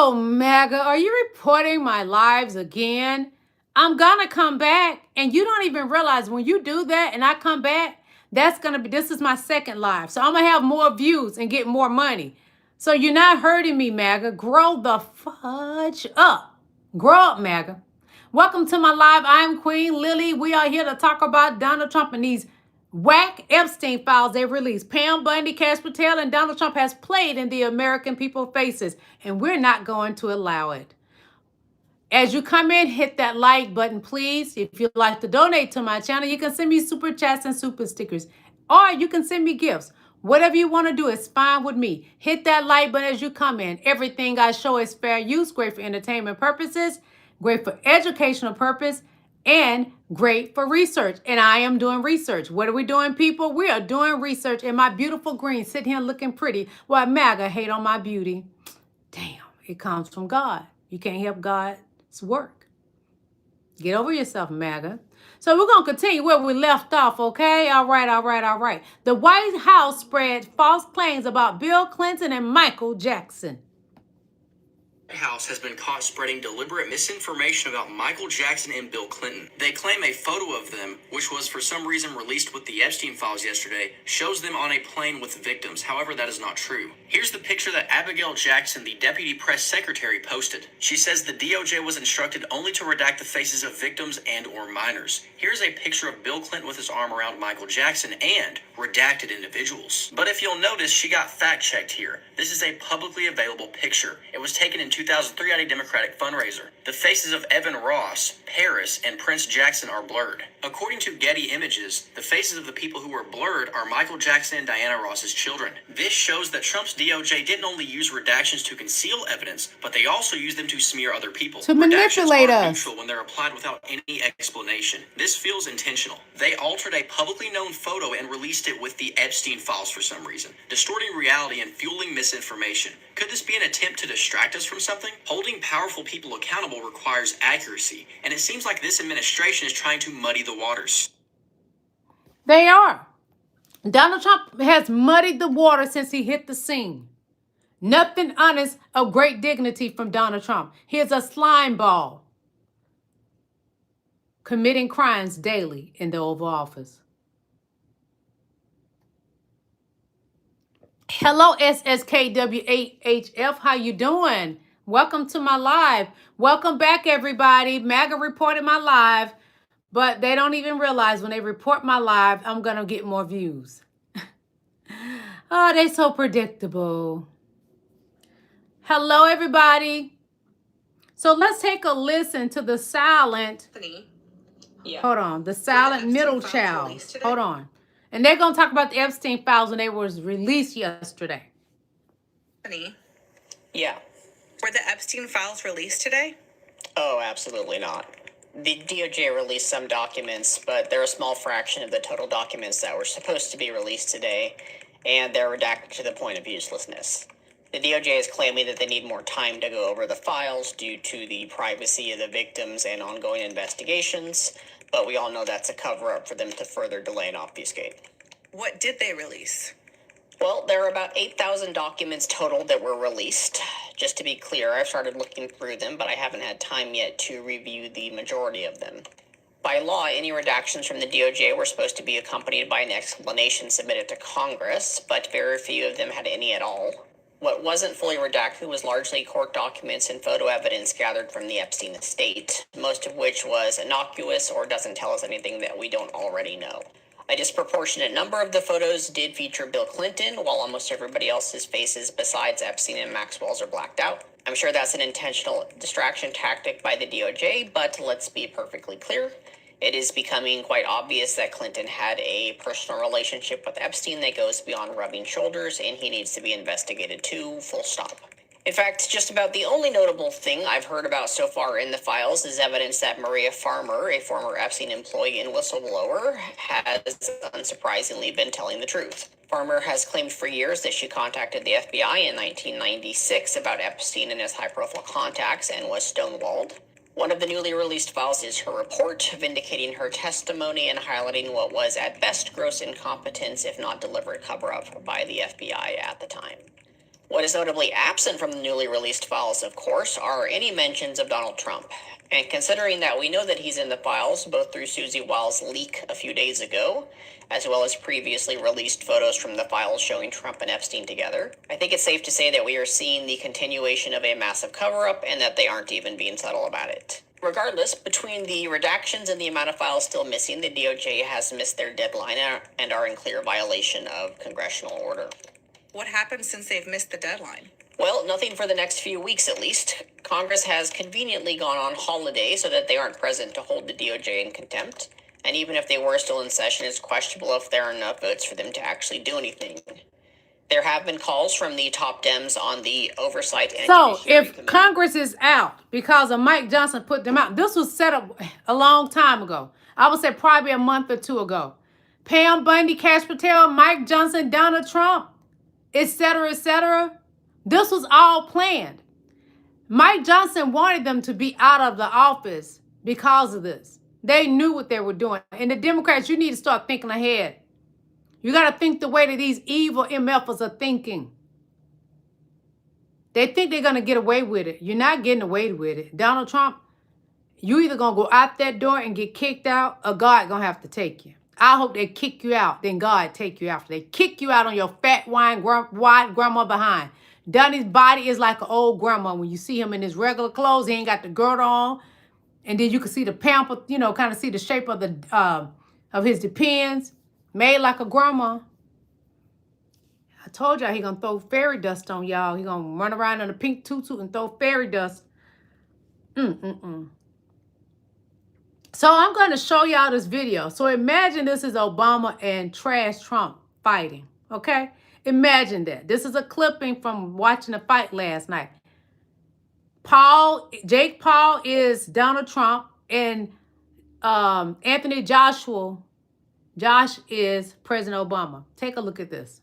Oh, MAGA, are you reporting my lives again? I'm gonna come back, and you don't even realize when you do that and I come back, this is my second live. So I'm gonna have more views and get more money. So you're not hurting me, MAGA. Grow the fudge up. Grow up, MAGA. Welcome to my live. I'm Queen Lillie. We are here to talk about Donald Trump and these whack Epstein files they released. Pam Bundy, Cash Patel, and Donald Trump has played in the American people's faces, and we're not going to allow it. As you come in, hit that like button, please. If you'd like to donate to my channel, you can send me super chats and super stickers, or you can send me gifts. Whatever you want to do is fine with me. Hit that like button as you come in. Everything I show is fair use, great for entertainment purposes, great for educational purpose, and great for research. And I am doing research. What are we doing, people? We are doing research. And my beautiful green sitting here looking pretty while MAGA hate on my beauty. Damn, it comes from God. You can't help God's work. Get over yourself, MAGA. So we're going to continue where we left off, okay? All right. The White House spread false claims about Bill Clinton and Michael Jackson. House has been caught spreading deliberate misinformation about Michael Jackson and Bill Clinton. They claim a photo of them, which was for some reason released with the Epstein files yesterday, shows them on a plane with victims. However, that is not true. Here's the picture that Abigail Jackson, the deputy press secretary, posted. She says the DOJ was instructed only to redact the faces of victims and or minors. Here's a picture of Bill Clinton with his arm around Michael Jackson and redacted individuals. But if you'll notice, she got fact-checked here. This is a publicly available picture. It was taken in 2003 at a Democratic fundraiser. The faces of Evan Ross, Paris, and Prince Jackson are blurred. According to Getty Images, the faces of the people who were blurred are Michael Jackson and Diana Ross's children. This shows that Trump's DOJ didn't only use redactions to conceal evidence, but they also used them to smear other people. To manipulate us. Neutral when they're applied without any explanation. This feels intentional. They altered a publicly known photo and released it with the Epstein files for some reason, distorting reality and fueling misinformation. Could this be an attempt to distract us from something? Holding powerful people accountable requires accuracy, and it seems like this administration is trying to muddy the waters. They are. Donald Trump has muddied the water since he hit the scene. Nothing honest of great dignity from Donald Trump. He is a slime ball, committing crimes daily in the Oval Office. Hello, SSKW8HF. How you doing? Welcome to my live. Welcome back, everybody. MAGA reported my live, but they don't even realize when they report my live, I'm going to get more views. Oh, they so predictable. Hello, everybody. So let's take a listen to the silent, hold on, the silent middle child. Hold on. And they're going to talk about the Epstein files when they was released yesterday. Yeah. Were the Epstein files released today? Oh, absolutely not. The DOJ released some documents, but they're a small fraction of the total documents that were supposed to be released today, and they're redacted to the point of uselessness. The DOJ is claiming that they need more time to go over the files due to the privacy of the victims and ongoing investigations, but we all know that's a cover-up for them to further delay and obfuscate. What did they release? Well, there are about 8,000 documents total that were released. Just to be clear, I've started looking through them, but I haven't had time yet to review the majority of them. By law, any redactions from the DOJ were supposed to be accompanied by an explanation submitted to Congress, but very few of them had any at all. What wasn't fully redacted was largely court documents and photo evidence gathered from the Epstein estate, most of which was innocuous or doesn't tell us anything that we don't already know. A disproportionate number of the photos did feature Bill Clinton, while almost everybody else's faces besides Epstein and Maxwell's are blacked out. I'm sure that's an intentional distraction tactic by the DOJ, but let's be perfectly clear. It is becoming quite obvious that Clinton had a personal relationship with Epstein that goes beyond rubbing shoulders, and he needs to be investigated too, full stop. In fact, just about the only notable thing I've heard about so far in the files is evidence that Maria Farmer, a former Epstein employee and whistleblower, has unsurprisingly been telling the truth. Farmer has claimed for years that she contacted the FBI in 1996 about Epstein and his high-profile contacts and was stonewalled. One of the newly released files is her report, vindicating her testimony and highlighting what was at best gross incompetence, if not deliberate cover-up by the FBI at the time. What is notably absent from the newly released files, of course, are any mentions of Donald Trump. And considering that we know that he's in the files, both through Susie Wiles' leak a few days ago, as well as previously released photos from the files showing Trump and Epstein together, I think it's safe to say that we are seeing the continuation of a massive cover-up and that they aren't even being subtle about it. Regardless, between the redactions and the amount of files still missing, the DOJ has missed their deadline and are in clear violation of congressional order. What happened since they've missed the deadline? Well, nothing for the next few weeks at least. Congress has conveniently gone on holiday so that they aren't present to hold the DOJ in contempt. And even if they were still in session, it's questionable if there are enough votes for them to actually do anything. There have been calls from the top Dems on the oversight and So Judiciary if Committee. Congress is out because of Mike Johnson put them out, this was set up a long time ago. I would say probably a month or two ago. Pam Bundy, Cash Patel, Mike Johnson, Donald Trump, etc., etc. This was all planned. Mike Johnson wanted them to be out of the office because of this. They knew what they were doing. And the Democrats, you need to start thinking ahead. You got to think the way that these evil MFers are thinking. They think they're going to get away with it. You're not getting away with it. Donald Trump, you either going to go out that door and get kicked out, or God going to have to take you. I hope they kick you out, then God take you after. They kick you out on your fat, wide grandma behind. Donnie's body is like an old grandma. When you see him in his regular clothes, he ain't got the girdle on. And then you can see the pamper, you know, kind of see the shape of the of his depends. Made like a grandma. I told y'all he gonna throw fairy dust on y'all. He gonna run around in a pink tutu and throw fairy dust. So I'm gonna show y'all this video. So imagine this is Obama and Trash Trump fighting, okay? Imagine that. This is a clipping from watching the fight last night. Jake Paul is Donald Trump, and Anthony Josh is President Obama. Take a look at this.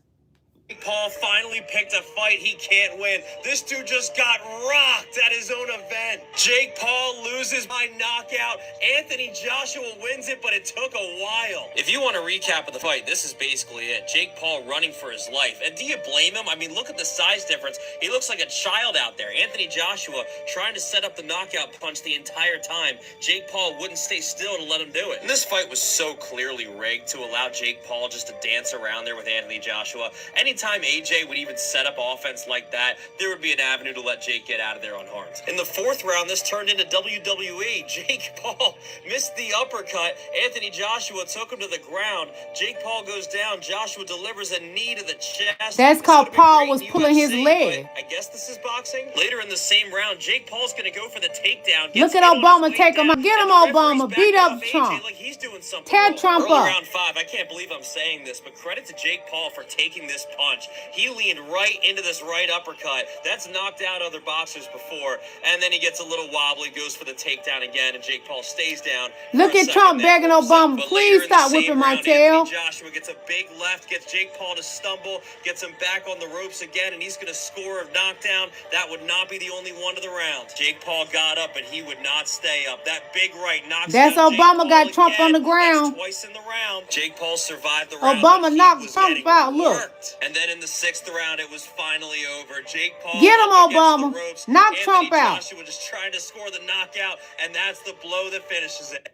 Paul finally picked a fight he can't win. This dude just got rocked at his own event. Jake Paul loses by knockout. Anthony Joshua wins it, but it took a while. If you want a recap of the fight, this is basically it. Jake Paul running for his life. And do you blame him? I mean, look at the size difference. He looks like a child out there. Anthony Joshua trying to set up the knockout punch the entire time. Jake Paul wouldn't stay still to let him do it. And this fight was so clearly rigged to allow Jake Paul just to dance around there with Anthony Joshua. Anytime AJ would even set up offense like that, there would be an avenue to let Jake get out of there unharmed. In the fourth round, this turned into WWE. Jake Paul missed the uppercut. Anthony Joshua took him to the ground. Jake Paul goes down. Joshua delivers a knee to the chest. That's called Paul was pulling his leg. I guess this is boxing. Later in the same round, Jake Paul's going to go for the takedown. Look at Obama take him out. Get him, Obama. Beat up Trump. Like he's doing something Tear Trump Early up. round 5, I can't believe I'm saying this, but credit to Jake Paul for taking this punch. He leaned right into this right uppercut. That's knocked out other boxers before. And then he gets a little wobbly, goes for the takedown again, and Jake Paul stays down. Look at Trump begging Obama, please stop whipping my tail. Joshua gets a big left, gets Jake Paul to stumble, gets him back on the ropes again, and he's going to score a knockdown. That would not be the only one of the round. Jake Paul got up, and he would not stay up. That big right knocks That's out Obama Jake got Paul Trump again. on the ground. That's twice in the round. Jake Paul survived the round. Obama but he knocked was Trump getting out, look. worked. And then in the 6th round, it was finally over. Jake Paul Get him, up against Obama. the ropes. Knock Anthony Trump out. Joshua just trying to score the knockout, and that's the blow that finishes it.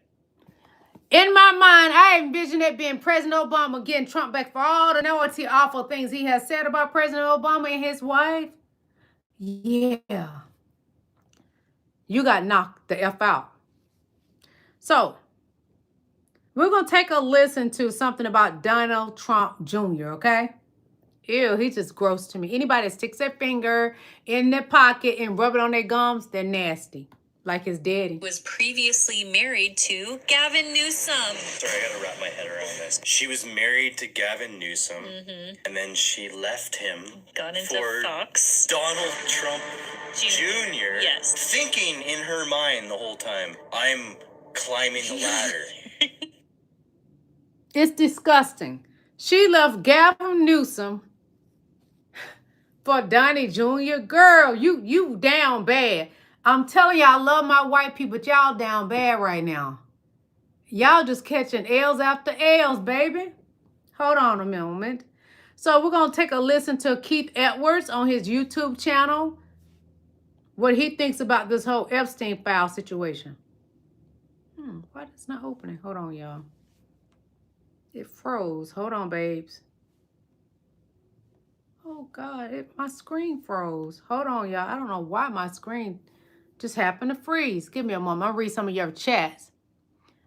In my mind, I envision it being President Obama getting Trump back for all the naughty, awful things he has said about President Obama and his wife. Yeah. You got knocked the F out. So, we're going to take a listen to something about Donald Trump Jr., okay? Ew, he's just gross to me. Anybody that sticks their finger in their pocket and rub it on their gums, they're nasty. Like his daddy. Was previously married to Gavin Newsom. Sorry, I gotta wrap my head around this. She was married to Gavin Newsom, and then she left him Got into for Fox. Donald Trump Jr. Yes. Thinking in her mind the whole time, I'm climbing the ladder. It's disgusting. She left Gavin Newsom for Donnie Jr. Girl, you down bad. I'm telling y'all, I love my white people, but y'all down bad right now. Y'all just catching L's after L's, baby. Hold on a moment. So we're going to take a listen to Keith Edwards on his YouTube channel, what he thinks about this whole Epstein file situation. Why is it not opening? Hold on, y'all. It froze. Hold on, babes. Oh, God, my screen froze. Hold on, y'all. I don't know why my screen just happened to freeze. Give me a moment. I'll read some of your chats,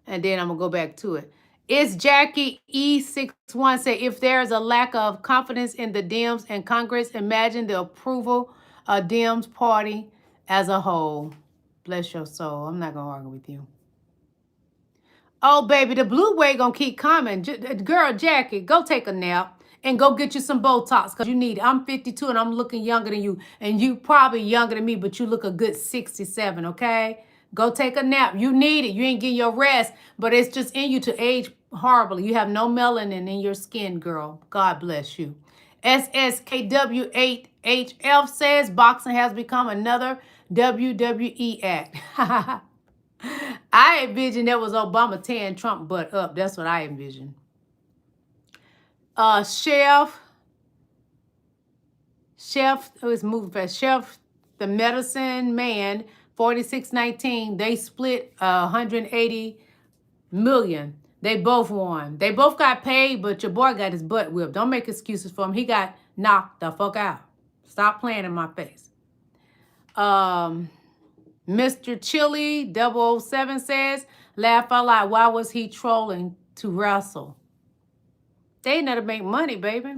and then I'm going to go back to it. It's Jackie E61 say, if there's a lack of confidence in the Dems and Congress, imagine the approval of Dems party as a whole. Bless your soul. I'm not going to argue with you. Oh, baby, the blue wave going to keep coming. Girl, Jackie, go take a nap and go get you some Botox because you need it. I'm 52 and I'm looking younger than you. And you probably younger than me, but you look a good 67, okay? Go take a nap. You need it. You ain't getting your rest, but it's just in you to age horribly. You have no melanin in your skin, girl. God bless you. SSKW8HF says boxing has become another WWE act. I envisioned that was Obama tearing Trump butt up. That's what I envisioned. Chef, who's moving fast? Chef, the medicine man, 4619. They split 180 million. They both won. They both got paid, but your boy got his butt whipped. Don't make excuses for him. He got knocked the fuck out. Stop playing in my face. Mr. Chili 007 says, laugh out loud. Why was he trolling to wrestle? They ain't there to make money, baby.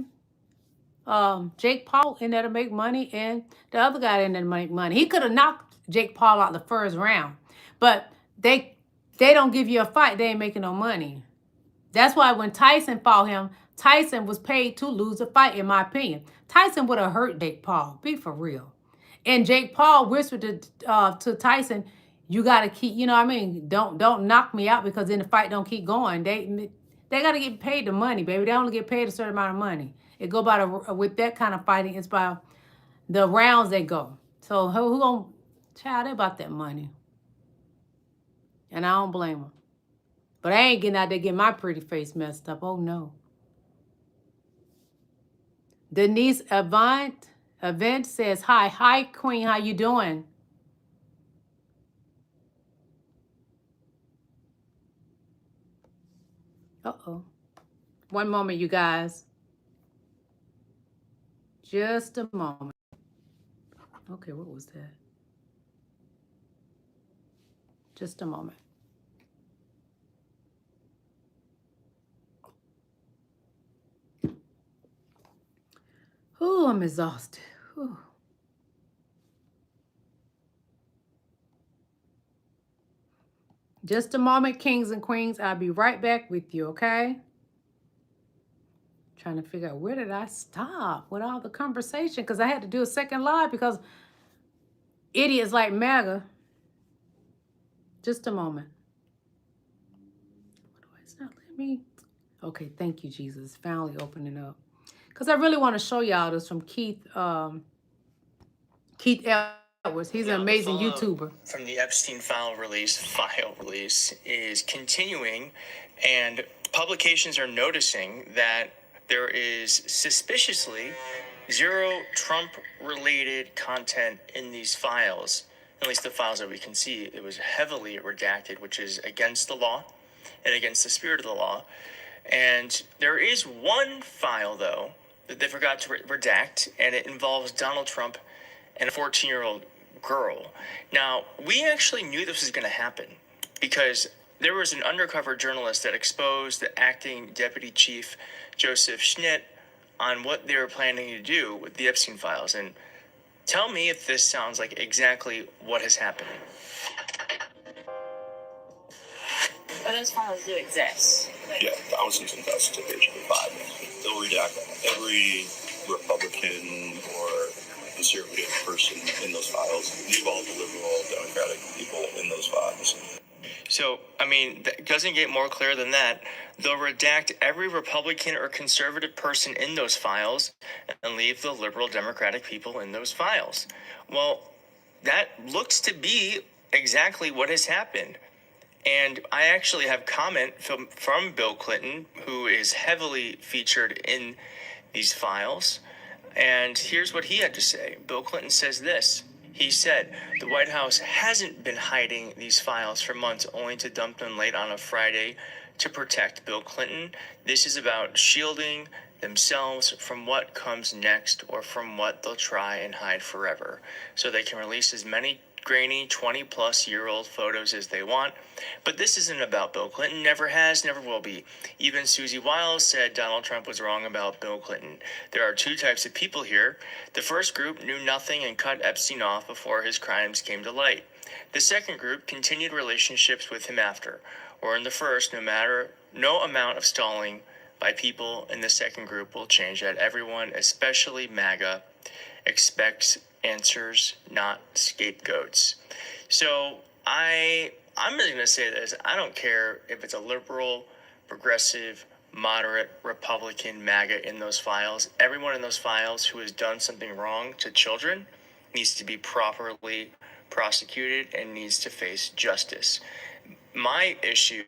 Jake Paul ain't there to make money, and the other guy ain't there to make money. He could have knocked Jake Paul out the first round, but they don't give you a fight. They ain't making no money. That's why when Tyson fought him, Tyson was paid to lose a fight, in my opinion. Tyson would have hurt Jake Paul. Be for real. And Jake Paul whispered to Tyson, you got to keep, you know what I mean? Don't knock me out because then the fight don't keep going. They got to get paid the money, baby. They only get paid a certain amount of money. It go by with that kind of fighting, it's by the rounds they go. So who gonna child about that money? And I don't blame them. But I ain't getting out there getting my pretty face messed up. Oh, no. Denise Event says, hi, Queen. How you doing? Uh-oh. One moment, you guys. Just a moment. Okay, what was that? Just a moment. Oh, I'm exhausted. Whew. Just a moment, kings and queens. I'll be right back with you, okay? Trying to figure out where did I stop with all the conversation, because I had to do a second live because idiots like MAGA. Just a moment. It's not letting me. Okay, thank you, Jesus. Finally opening up. Because I really want to show y'all this from Keith Edwards. He's an amazing YouTuber. From the Epstein file release is continuing, and publications are noticing that there is suspiciously zero Trump-related content in these files. At least the files that we can see, it was heavily redacted, which is against the law and against the spirit of the law. And there is one file, though, that they forgot to redact, and it involves Donald Trump and a 14-year-old girl. Now, we actually knew this was going to happen because there was an undercover journalist that exposed the acting deputy chief, Joseph Schnitt, on what they were planning to do with the Epstein files. And tell me if this sounds like exactly what has happened. But those files do exist. Yeah, thousands and thousands of pages of files. They'll redact every Republican or conservative person in those files. Leave all the liberal, Democratic people in those files. So, I mean, that doesn't get more clear than that. They'll redact every Republican or conservative person in those files and leave the liberal Democratic people in those files. Well, that looks to be exactly what has happened. And I actually have comment from Bill Clinton, who is heavily featured in these files. And here's what he had to say. Bill Clinton says this. He said, the White House hasn't been hiding these files for months only to dump them late on a Friday to protect Bill Clinton. This is about shielding themselves from what comes next or from what they'll try and hide forever. So they can release as many grainy 20-plus-year-old photos as they want. But this isn't about Bill Clinton. Never has, never will be. Even Susie Wiles said Donald Trump was wrong about Bill Clinton. There are two types of people here. The first group knew nothing and cut Epstein off before his crimes came to light. The second group continued relationships with him after. Or in the first, no amount of stalling by people in the second group will change that. Everyone, especially MAGA, expects answers, not scapegoats. So I'm really going to say this. I don't care if it's a liberal, progressive, moderate, Republican, MAGA in those files. Everyone in those files who has done something wrong to children needs to be properly prosecuted and needs to face justice. My issue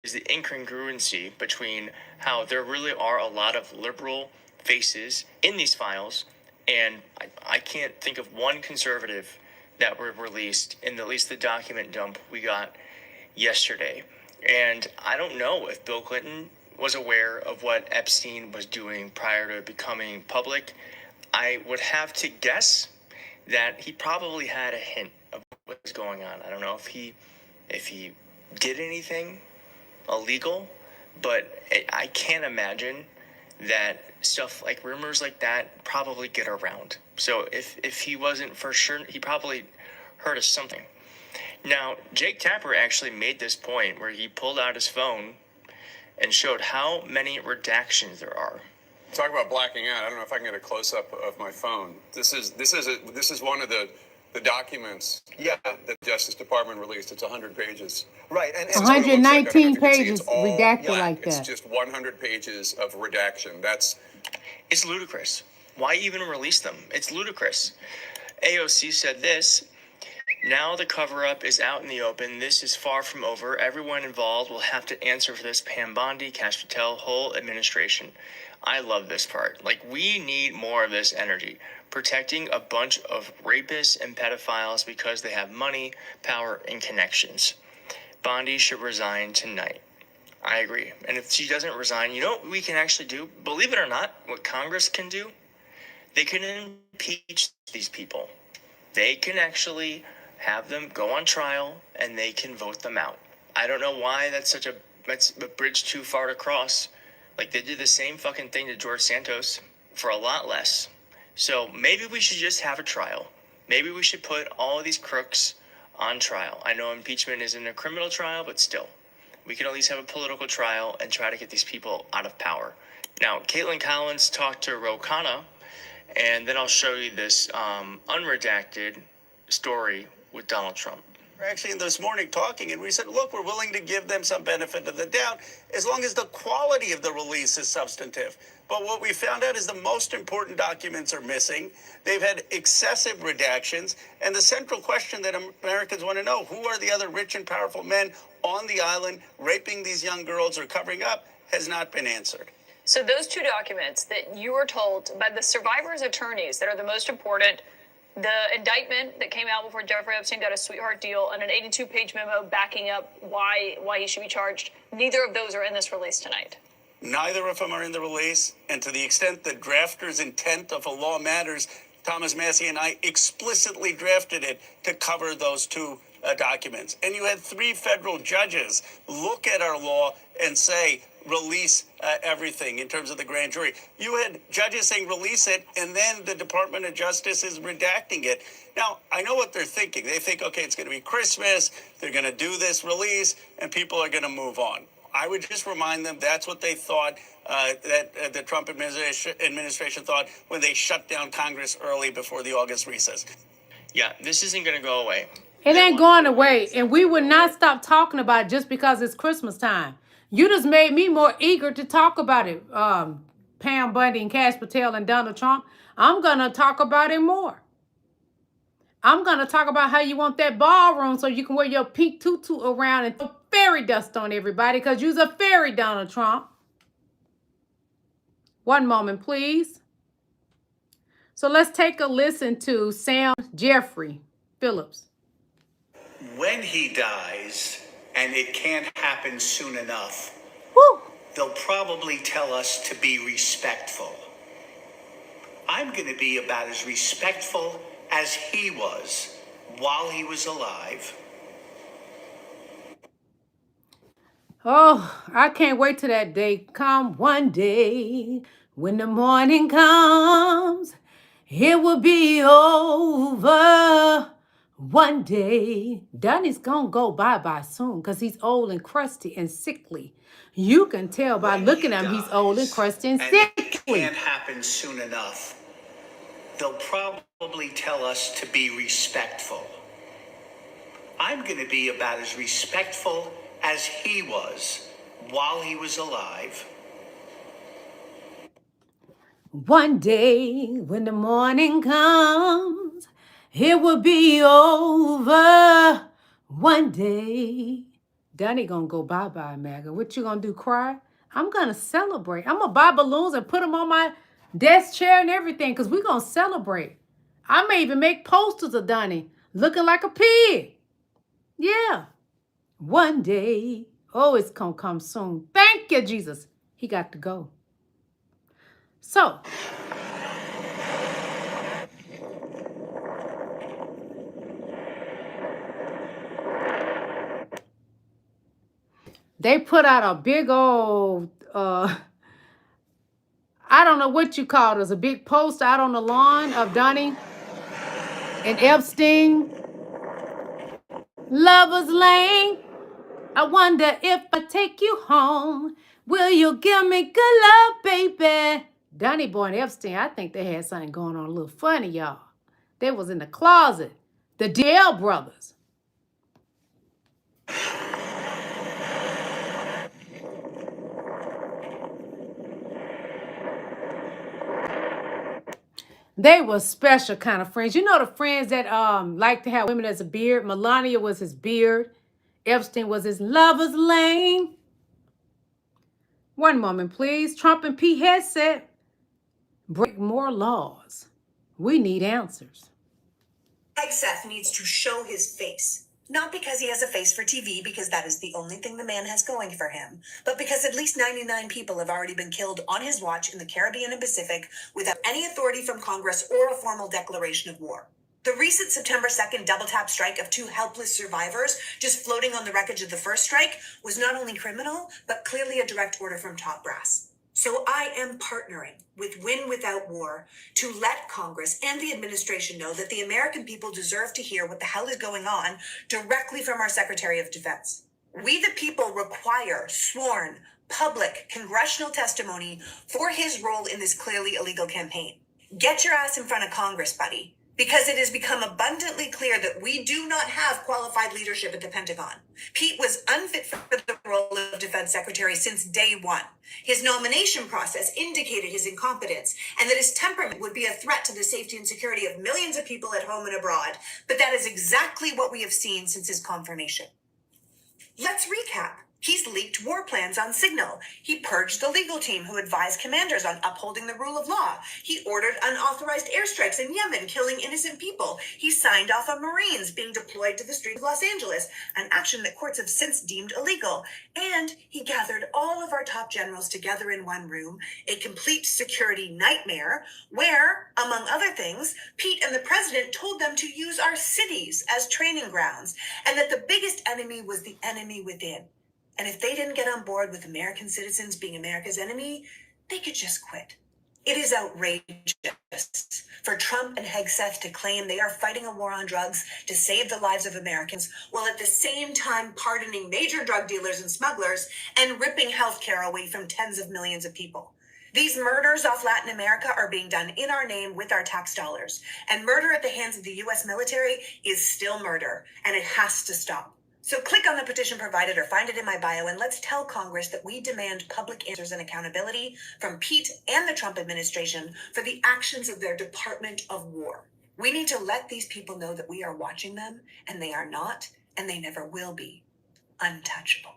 is the incongruency between how there really are a lot of liberal faces in these files, and I can't think of one conservative that were released in at least the document dump we got yesterday. And I don't know if Bill Clinton was aware of what Epstein was doing prior to becoming public. I would have to guess that he probably had a hint of what was going on. I don't know if he did anything illegal, but I can't imagine that stuff like rumors like that probably get around. So if he wasn't for sure, he probably heard of something. Now, Jake Tapper actually made this point where he pulled out his phone and showed how many redactions there are. Talk about blacking out. I don't know if I can get a close-up of my phone. This is one of the documents that the Justice Department released. It's 100 pages. Right. And 119 pages redacted like that. It's just 100 pages of redaction. It's ludicrous. Why even release them? It's ludicrous. AOC said this. Now the cover-up is out in the open. This is far from over. Everyone involved will have to answer for this. Pam Bondi, Kash Patel, whole administration. I love this part. Like, we need more of this energy. Protecting a bunch of rapists and pedophiles because they have money, power, and connections. Bondi should resign tonight. I agree. And if she doesn't resign, you know what we can actually do? Believe it or not, what Congress can do? They can impeach these people. They can actually have them go on trial, and they can vote them out. I don't know why that's a bridge too far to cross. Like, they did the same fucking thing to George Santos for a lot less. So maybe we should just have a trial. Maybe we should put all of these crooks on trial. I know impeachment isn't a criminal trial, but still. We can at least have a political trial and try to get these people out of power. Now, Caitlin Collins talked to Ro Khanna, and then I'll show you this unredacted story with Donald Trump. We're actually this morning talking, and we said, look, we're willing to give them some benefit of the doubt as long as the quality of the release is substantive. But what we found out is the most important documents are missing. They've had excessive redactions. And the central question that Americans want to know, who are the other rich and powerful men on the island raping these young girls or covering up, has not been answered. So those two documents that you were told by the survivors' attorneys that are the most important, the indictment that came out before Jeffrey Epstein got a sweetheart deal and an 82-page memo backing up why he should be charged, neither of those are in this release tonight. Neither of them are in the release, and to the extent the drafter's intent of a law matters, Thomas Massie and I explicitly drafted it to cover those two documents. And you had 3 federal judges look at our law and say, release everything in terms of the grand jury. You had judges saying release it, and then the Department of Justice is redacting it. Now, I know what they're thinking. They think, okay, it's going to be Christmas, they're going to do this release, and people are going to move on. I would just remind them that's what they thought, that the Trump administration thought when they shut down Congress early before the August recess. Yeah, this isn't going to go away. It ain't going away, and we would not stop talking about it just because it's Christmas time. You just made me more eager to talk about it, Pam Bondi and Kash Patel and Donald Trump. I'm going to talk about it more. I'm going to talk about how you want that ballroom so you can wear your pink tutu around and throw fairy dust on everybody because you're a fairy, Donald Trump. One moment, please. So let's take a listen to Sam Jeffrey Phillips. When he dies, and it can't happen soon enough, Woo! they'll probably tell us to be respectful. I'm going to be about as respectful as he was while he was alive. Oh, I can't wait till that day come. One day when the morning comes, it will be over. One day, Donnie's gonna go bye-bye soon because he's old and crusty and sickly. You can tell by looking at him, he's old and crusty and sickly. It can't happen soon enough. They'll probably tell us to be respectful. I'm going to be about as respectful as he was while he was alive. One day when the morning comes, it will be over. One day. Donnie gonna go bye-bye, MAGA. What you gonna do, cry? I'm gonna celebrate. I'm gonna buy balloons and put them on my desk chair and everything because we're gonna celebrate. I may even make posters of Donnie looking like a pig. Yeah. One day. Oh, it's gonna come soon. Thank you, Jesus. He got to go. So, they put out a big old, I don't know what you call it, a big post out on the lawn of Donnie and Epstein. Lover's Lane. I wonder if I take you home, will you give me good love, baby? Donnie Boy and Epstein, I think they had something going on a little funny, y'all. They was in the closet. The DL brothers. They were special kind of friends. You know the friends that like to have women as a beard? Melania was his beard. Epstein was his lover's lane. One moment, please. Trump and Pete had said, break more laws. We need answers. Hegseth needs to show his face. Not because he has a face for TV, because that is the only thing the man has going for him, but because at least 99 people have already been killed on his watch in the Caribbean and Pacific without any authority from Congress or a formal declaration of war. The recent September 2nd double-tap strike of 2 helpless survivors just floating on the wreckage of the first strike was not only criminal, but clearly a direct order from top brass. So I am partnering with Win Without War to let Congress and the administration know that the American people deserve to hear what the hell is going on directly from our Secretary of Defense. We the people require sworn, public, congressional testimony for his role in this clearly illegal campaign. Get your ass in front of Congress, buddy. Because it has become abundantly clear that we do not have qualified leadership at the Pentagon. Pete was unfit for the role of defense secretary since day one. His nomination process indicated his incompetence and that his temperament would be a threat to the safety and security of millions of people at home and abroad. But that is exactly what we have seen since his confirmation. Let's recap. He's leaked war plans on Signal. He purged the legal team who advised commanders on upholding the rule of law. He ordered unauthorized airstrikes in Yemen, killing innocent people. He signed off on Marines being deployed to the streets of Los Angeles, an action that courts have since deemed illegal. And he gathered all of our top generals together in one room, a complete security nightmare, where, among other things, Pete and the president told them to use our cities as training grounds, and that the biggest enemy was the enemy within. And if they didn't get on board with American citizens being America's enemy, they could just quit. It is outrageous for Trump and Hegseth to claim they are fighting a war on drugs to save the lives of Americans, while at the same time pardoning major drug dealers and smugglers and ripping healthcare away from tens of millions of people. These murders off Latin America are being done in our name with our tax dollars. And murder at the hands of the U.S. military is still murder, and it has to stop. So click on the petition provided or find it in my bio, and let's tell Congress that we demand public answers and accountability from Pete and the Trump administration for the actions of their Department of War. We need to let these people know that we are watching them, and they are not, and they never will be, untouchable.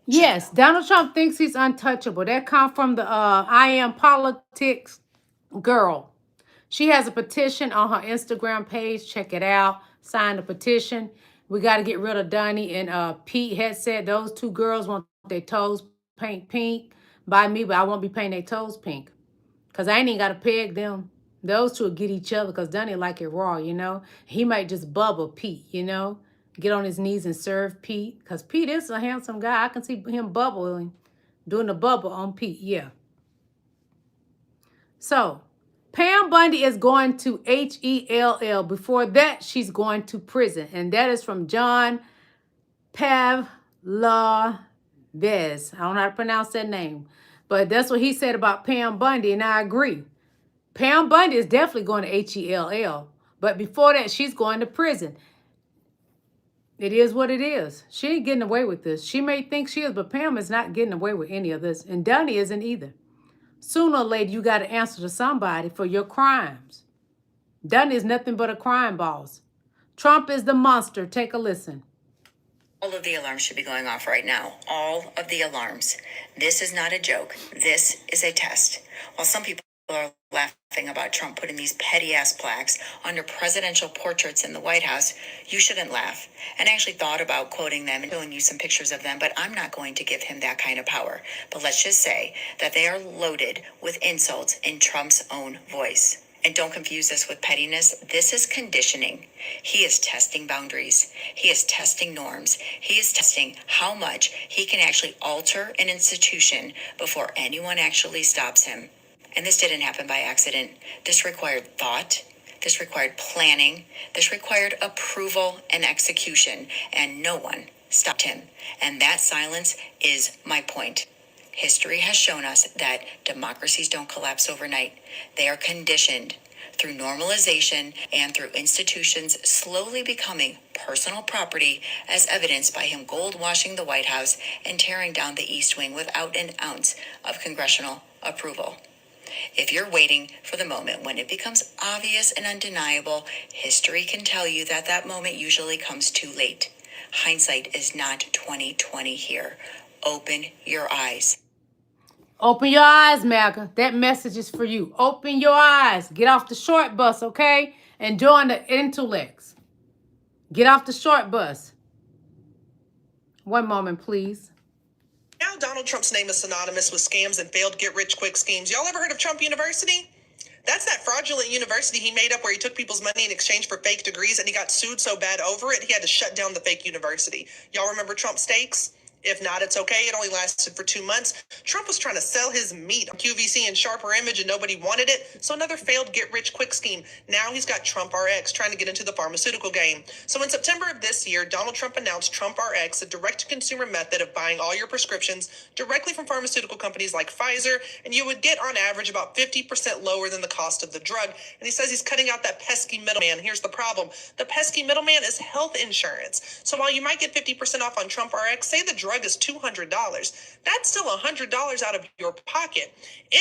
Yes, Donald Trump thinks he's untouchable. That come from the I Am Politics girl. She has a petition on her Instagram page. Check it out. Sign the petition. We got to get rid of Donnie and Pete had said those two girls want their toes paint pink by me, but I won't be painting their toes pink because I ain't even got to peg them. Those two will get each other because Donnie like it raw, you know. He might just bubble Pete, you know. Get on his knees and serve Pete because Pete is a handsome guy. I can see him bubbling, doing the bubble on Pete, yeah. So, Pam Bundy is going to HELL. Before that, she's going to prison. And that is from John Pavlovez. I don't know how to pronounce that name. But that's what he said about Pam Bundy, and I agree. Pam Bundy is definitely going to HELL. But before that, she's going to prison. It is what it is. She ain't getting away with this. She may think she is, but Pam is not getting away with any of this. And Donnie isn't either. Sooner or later, you got to answer to somebody for your crimes. Donnie is nothing but a crime boss. Trump is the monster. Take a listen. All of the alarms should be going off right now. All of the alarms. This is not a joke. This is a test. While some people are laughing about Trump putting these petty-ass plaques under presidential portraits in the White House, you shouldn't laugh. And I actually thought about quoting them and showing you some pictures of them, but I'm not going to give him that kind of power. But let's just say that they are loaded with insults in Trump's own voice. And don't confuse this with pettiness. This is conditioning. He is testing boundaries. He is testing norms. He is testing how much he can actually alter an institution before anyone actually stops him. And this didn't happen by accident. This required thought. This required planning. This required approval and execution. And no one stopped him. And that silence is my point. History has shown us that democracies don't collapse overnight. They are conditioned through normalization and through institutions slowly becoming personal property, as evidenced by him gold washing the White House and tearing down the East Wing without an ounce of congressional approval. If you're waiting for the moment when it becomes obvious and undeniable, history can tell you that that moment usually comes too late. Hindsight is not 20/20 here. Open your eyes. Open your eyes, MAGA. That message is for you. Open your eyes. Get off the short bus, okay? And join the intellects. Get off the short bus. One moment, please. Now Donald Trump's name is synonymous with scams and failed get-rich-quick schemes. Y'all ever heard of Trump University? That's that fraudulent university he made up where he took people's money in exchange for fake degrees, and he got sued so bad over it, he had to shut down the fake university. Y'all remember Trump Steaks? If not, it's okay. It only lasted for 2 months. Trump was trying to sell his meat on QVC and Sharper Image, and nobody wanted it. So another failed get-rich-quick scheme. Now he's got Trump RX trying to get into the pharmaceutical game. So in September of this year, Donald Trump announced Trump RX, a direct-to-consumer method of buying all your prescriptions directly from pharmaceutical companies like Pfizer, and you would get on average about 50% lower than the cost of the drug. And he says he's cutting out that pesky middleman. Here's the problem. The pesky middleman is health insurance. So while you might get 50% off on Trump RX, say the drug is $200. That's still $100 out of your pocket.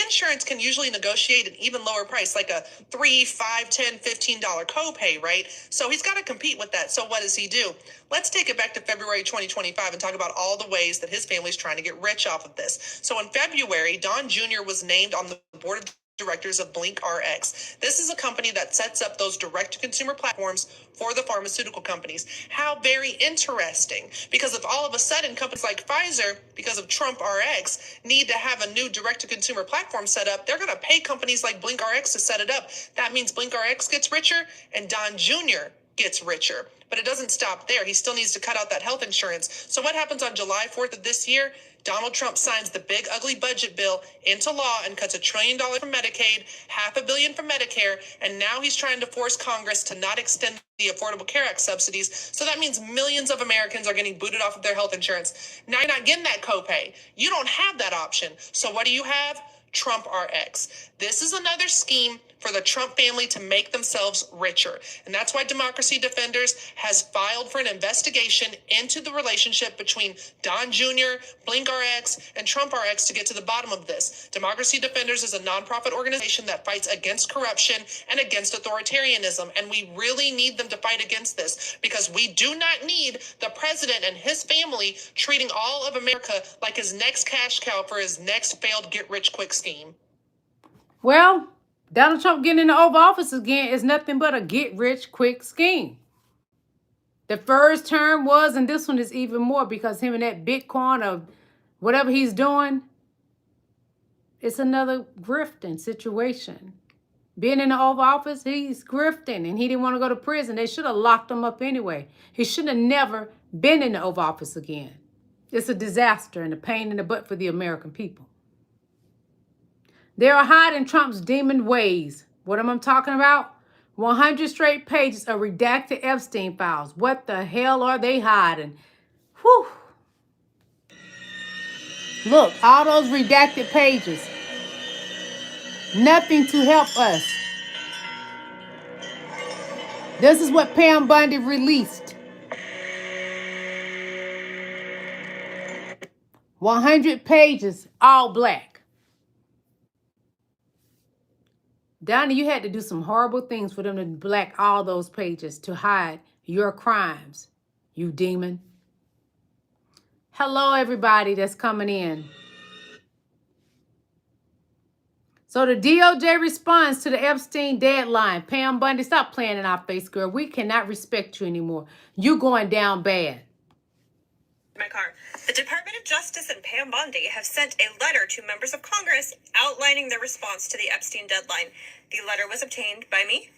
Insurance can usually negotiate an even lower price, like a $3, $5, $10, $15 copay, right? So he's got to compete with that. So what does he do? Let's take it back to February 2025 and talk about all the ways that his family's trying to get rich off of this. So in February, Don Jr. was named on the board of directors of Blink RX. This is a company that sets up those direct-to-consumer platforms for the pharmaceutical companies. How very interesting. Because if all of a sudden companies like Pfizer, because of Trump RX, need to have a new direct-to-consumer platform set up, they're going to pay companies like Blink RX to set it up. That means Blink RX gets richer and Don Jr. gets richer. But it doesn't stop there. He still needs to cut out that health insurance. So what happens on July 4th of this year? Donald Trump signs the big ugly budget bill into law and cuts $1 trillion from Medicaid, $500 million from Medicare, and now he's trying to force Congress to not extend the Affordable Care Act subsidies. So that means millions of Americans are getting booted off of their health insurance. Now you're not getting that copay. You don't have that option. So what do you have? Trump RX. This is another scheme for the Trump family to make themselves richer. And that's why Democracy Defenders has filed for an investigation into the relationship between Don Jr., BlinkRx, and TrumpRx to get to the bottom of this. Democracy Defenders is a nonprofit organization that fights against corruption and against authoritarianism, and we really need them to fight against this because we do not need the president and his family treating all of America like his next cash cow for his next failed get-rich-quick scheme. Well, Donald Trump getting in the Oval Office again is nothing but a get-rich-quick scheme. The first term was, and this one is even more because him and that Bitcoin of whatever he's doing, it's another grifting situation. Being in the Oval Office, he's grifting, and he didn't want to go to prison. They should have locked him up anyway. He should have never been in the Oval Office again. It's a disaster and a pain in the butt for the American people. They are hiding Trump's demon ways. What am I talking about? 100 straight pages of redacted Epstein files. What the hell are they hiding? Whew. Look, all those redacted pages. Nothing to help us. This is what Pam Bundy released. 100 pages, all black. Donnie, you had to do some horrible things for them to black all those pages to hide your crimes, you demon. Hello, everybody that's coming in. So the DOJ responds to the Epstein deadline. Pam Bundy, stop playing in our face, girl. We cannot respect you anymore. You going down bad. My car. The Department of Justice and Pam Bondi have sent a letter to members of Congress outlining their response to the Epstein deadline. The letter was obtained by me.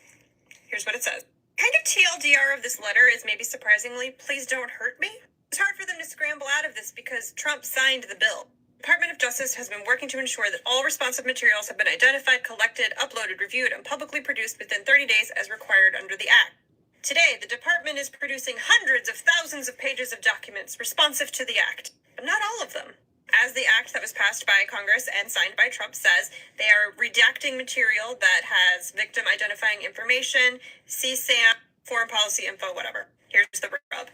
Here's what it says. Kind of TLDR of this letter is maybe surprisingly, please don't hurt me. It's hard for them to scramble out of this because Trump signed the bill. The Department of Justice has been working to ensure that all responsive materials have been identified, collected, uploaded, reviewed, and publicly produced within 30 days as required under the Act. Today, the department is producing hundreds of thousands of pages of documents responsive to the Act, but not all of them. As the Act that was passed by Congress and signed by Trump says, they are redacting material that has victim identifying information, CSAM, foreign policy info, whatever. Here's the rub.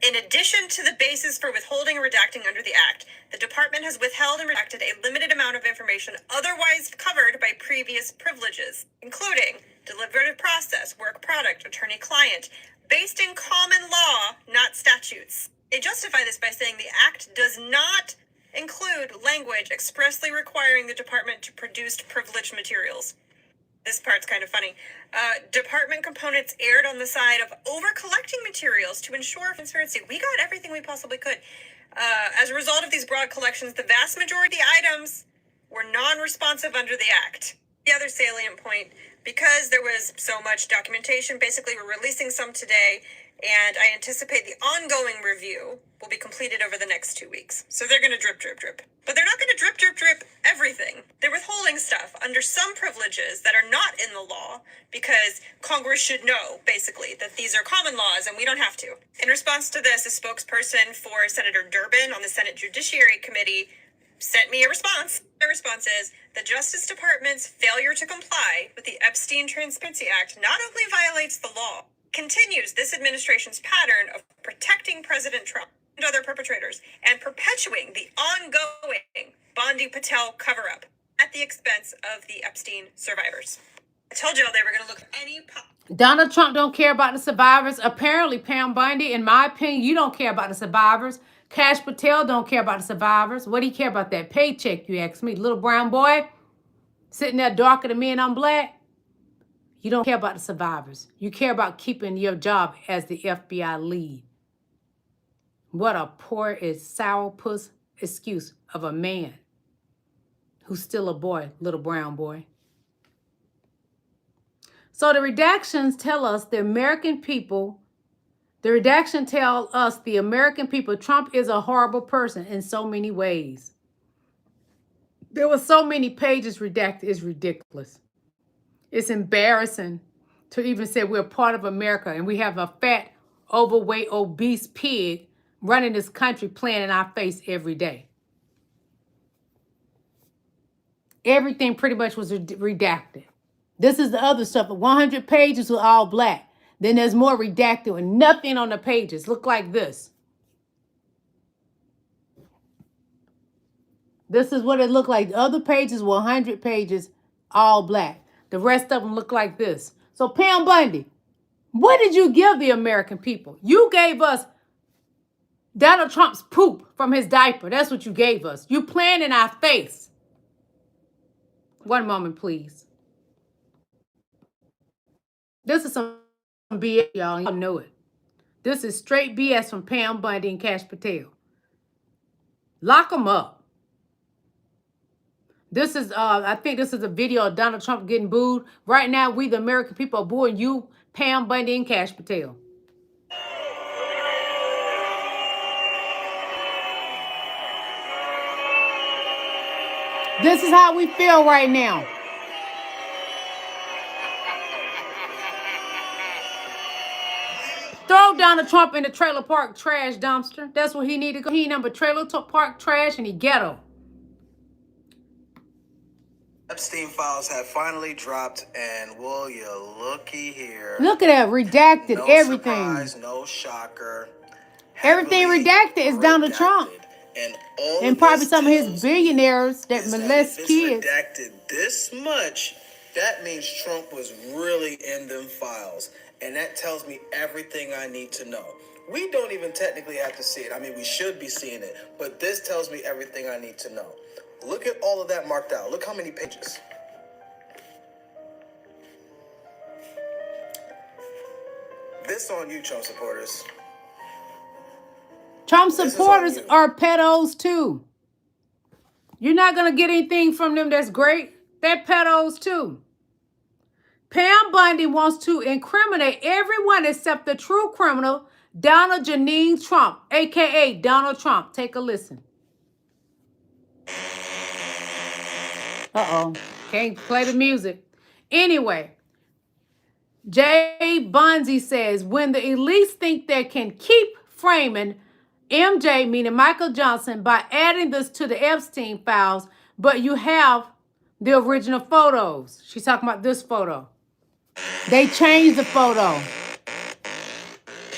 In addition to the basis for withholding and redacting under the Act, the department has withheld and redacted a limited amount of information otherwise covered by previous privileges, including deliberative process, work product, attorney-client, based in common law, not statutes. They justify this by saying the Act does not include language expressly requiring the department to produce privileged materials. This part's kind of funny. Department components erred on the side of over-collecting materials to ensure transparency. We got everything we possibly could. As a result of these broad collections, the vast majority of the items were non-responsive under the Act. The other salient point, because there was so much documentation, basically we're releasing some today, and I anticipate the ongoing review will be completed over the next 2 weeks. So they're going to drip, drip, drip. But they're not going to drip, drip, drip everything. They're withholding stuff under some privileges that are not in the law because Congress should know, basically, that these are common laws and we don't have to. In response to this, a spokesperson for Senator Durbin on the Senate Judiciary Committee sent me a response. The response is, the Justice Department's failure to comply with the Epstein Transparency Act not only violates the law, continues this administration's pattern of protecting President Trump and other perpetrators and perpetuating the ongoing Bondi Patel cover-up at the expense of the Epstein survivors. I told y'all they were going to look at any... Donald Trump don't care about the survivors. Apparently, Pam Bondi, in my opinion, you don't care about the survivors. Cash Patel don't care about the survivors. What do you care about that paycheck, you ask me? Little brown boy sitting there darker than me and I'm black. You don't care about the survivors. You care about keeping your job as the FBI lead. What a poor is sourpuss excuse of a man who's still a boy, little brown boy. So the redactions tell us the American people, Trump is a horrible person in so many ways. There were so many pages redacted, it's ridiculous. It's embarrassing to even say we're part of America and we have a fat, overweight, obese pig running this country playing in our face every day. Everything pretty much was redacted. This is the other stuff. 100 pages with all black. Then there's more redacted with nothing on the pages. Look like this. This is what it looked like. The other pages were 100 pages, all black. The rest of them look like this. So Pam Bundy, what did you give the American people? You gave us Donald Trump's poop from his diaper. That's what you gave us. You playing in our face. One moment, please. This is some BS, y'all. Y'all know it. This is straight BS from Pam Bundy and Cash Patel. Lock them up. This is, I think this is a video of Donald Trump getting booed. Right now, we, the American people, are booing you, Pam Bundy, and Cash Patel. This is how we feel right now. Throw Donald Trump in the trailer park trash dumpster. That's what he needed to go. He number trailer park trash and he ghetto. Epstein files have finally dropped, and will you looky here? Look at that, redacted no everything. Surprise, no shocker. Everything redacted is Donald Trump. And probably some of his billionaires that molest kids. Redacted this much, that means Trump was really in them files. And that tells me everything I need to know. We don't even technically have to see it. I mean, we should be seeing it. But this tells me everything I need to know. Look at all of that marked out. Look how many pages. This on you, Trump supporters. Trump supporters are pedos too. You're not going to get anything from them that's great. They're pedos too. Pam Bundy wants to incriminate everyone except the true criminal, Donald Janine Trump, a.k.a. Donald Trump. Take a listen. Uh-oh. Can't play the music. Anyway, Jay Bundy says, when the elites think they can keep framing MJ, meaning Michael Johnson, by adding this to the Epstein files, but you have the original photos. She's talking about this photo. They changed the photo.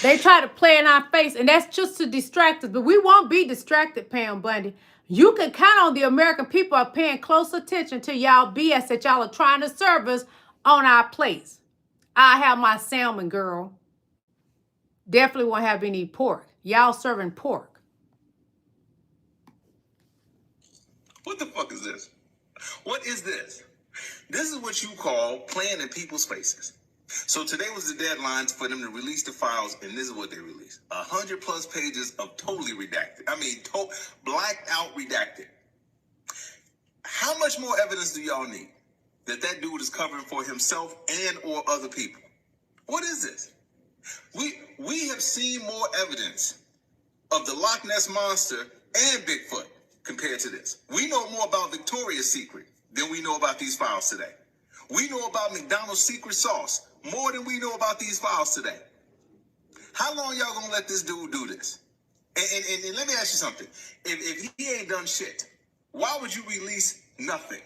They try to play in our face, and that's just to distract us. But we won't be distracted, Pam Bundy. You can count on the American people are paying close attention to y'all BS that y'all are trying to serve us on our plates. I have my salmon, girl. Definitely won't have any pork. Y'all serving pork. What the fuck is this? What is this? This is what you call playing in people's faces. So today was the deadline for them to release the files, and this is what they released. 100+ pages of totally redacted. I mean, blacked out redacted. How much more evidence do y'all need that that dude is covering for himself and or other people? What is this? We have seen more evidence of the Loch Ness Monster and Bigfoot compared to this. We know more about Victoria's Secret than we know about these files today. We know about McDonald's secret sauce more than we know about these files today. How long y'all gonna let this dude do this? And let me ask you something. If he ain't done shit, why would you release nothing?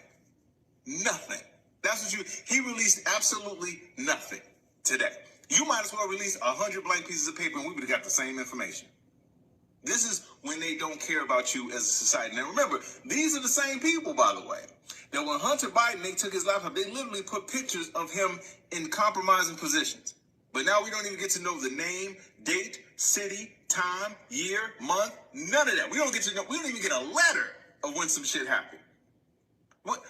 Nothing. That's what he released absolutely nothing today. You might as well release 100 blank pieces of paper and we would have got the same information. This is when they don't care about you as a society. Now remember, these are the same people, by the way, that when Hunter Biden, they took his laptop, they literally put pictures of him in compromising positions. But now we don't even get to know the name, date, city, time, year, month, none of that. We don't get to know, we don't even get a letter of when some shit happened. What?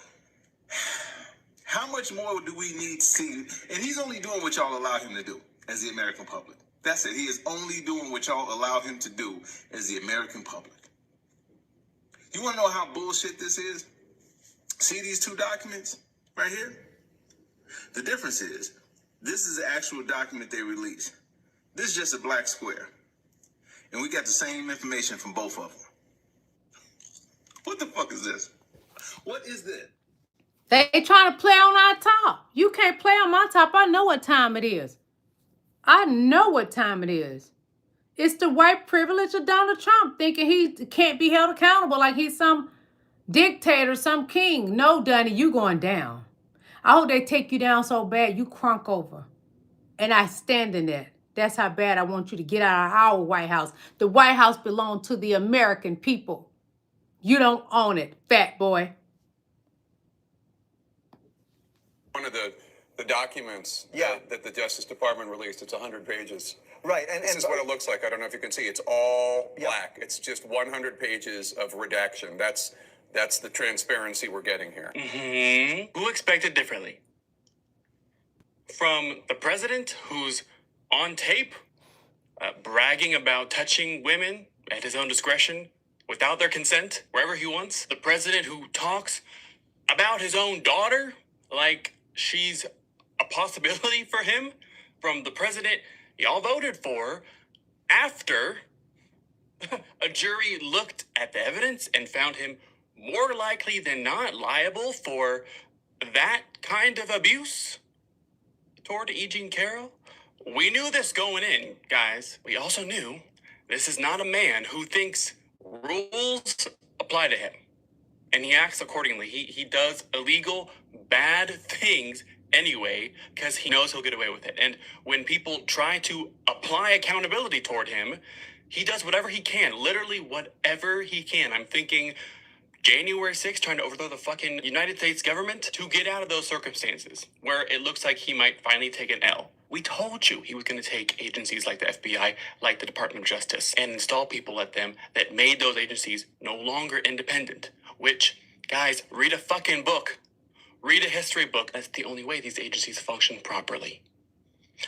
How much more do we need to see? And he's only doing what y'all allow him to do as the American public. That's it. He is only doing what y'all allow him to do as the American public. You want to know how bullshit this is? See these two documents right here? The difference is, this is the actual document they released. This is just a black square. And we got the same information from both of them. What the fuck is this? What is this? They trying to play on our top. You can't play on my top. I know what time it is. I know what time it is. It's the white privilege of Donald Trump thinking he can't be held accountable like he's some dictator, some king. No, Dunny, you going down. I hope they take you down so bad you crunk over. And I stand in that. That's how bad I want you to get out of our White House. The White House belongs to the American people. You don't own it, fat boy. One of the documents that the Justice Department released, it's 100 pages. Right. This is what it looks like. I don't know if you can see. It's all black. It's just 100 pages of redaction. That's the transparency we're getting here. Who expected differently? From the president, who's on tape, bragging about touching women at his own discretion, without their consent, wherever he wants. The president who talks about his own daughter like she's a possibility for him. From the president y'all voted for after a jury looked at the evidence and found him more likely than not liable for that kind of abuse toward E. Jean Carroll. We knew this going in, guys. We also knew this is not a man who thinks rules apply to him, and he acts accordingly. He does illegal, bad things anyway because he knows he'll get away with it. And when people try to apply accountability toward him, he does whatever he can, literally whatever he can. I'm thinking January 6th, trying to overthrow the fucking United States government to get out of those circumstances where it looks like he might finally take an L. We told you he was going to take agencies like the FBI, like the Department of Justice, and install people at them that made those agencies no longer independent. Which, guys, read a fucking book. Read a history book. That's the only way these agencies function properly.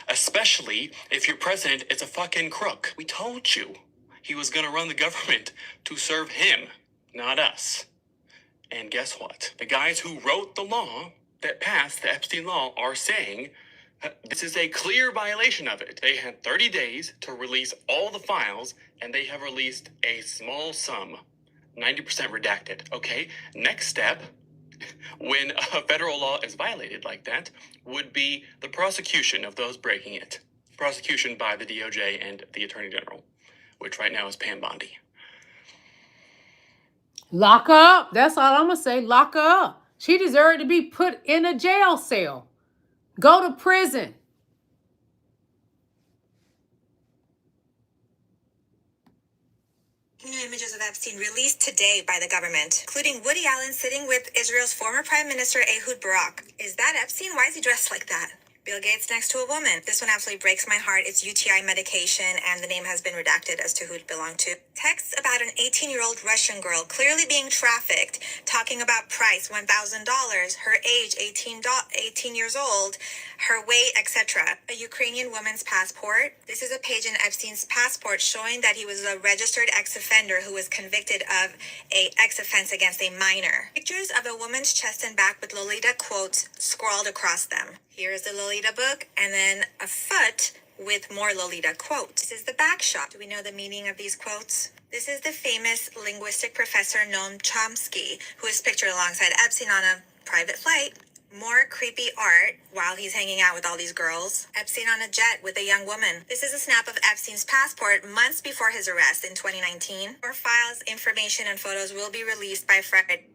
Especially if your president is a fucking crook. We told you he was going to run the government to serve him, not us. And guess what? The guys who wrote the law that passed the Epstein law are saying this is a clear violation of it. They had 30 days to release all the files, and they have released a small sum, 90% redacted. Okay, next step, when a federal law is violated like that, would be the prosecution of those breaking it. Prosecution by the DOJ and the Attorney General, which right now is Pam Bondi. Lock her up. That's all I'm going to say. Lock her up. She deserved to be put in a jail cell. Go to prison. New images of Epstein released today by the government, including Woody Allen sitting with Israel's former Prime Minister Ehud Barak. Is that Epstein? Why is he dressed like that? Bill Gates next to a woman. This one absolutely breaks my heart. It's UTI medication, and the name has been redacted as to who it belonged to. Texts about an 18-year-old Russian girl clearly being trafficked, talking about price, $1,000, her age, 18 years old, her weight, etc. A Ukrainian woman's passport. This is a page in Epstein's passport showing that he was a registered ex-offender who was convicted of a ex-offense against a minor. Pictures of a woman's chest and back with Lolita quotes scrawled across them. Here is the Lolita book, and then a foot with more Lolita quotes. This is the back shot. Do we know the meaning of these quotes? This is the famous linguistic professor Noam Chomsky, who is pictured alongside Epstein on a private flight. More creepy art while he's hanging out with all these girls. Epstein on a jet with a young woman. This is a snap of Epstein's passport months before his arrest in 2019. More files, information, and photos will be released by Friday.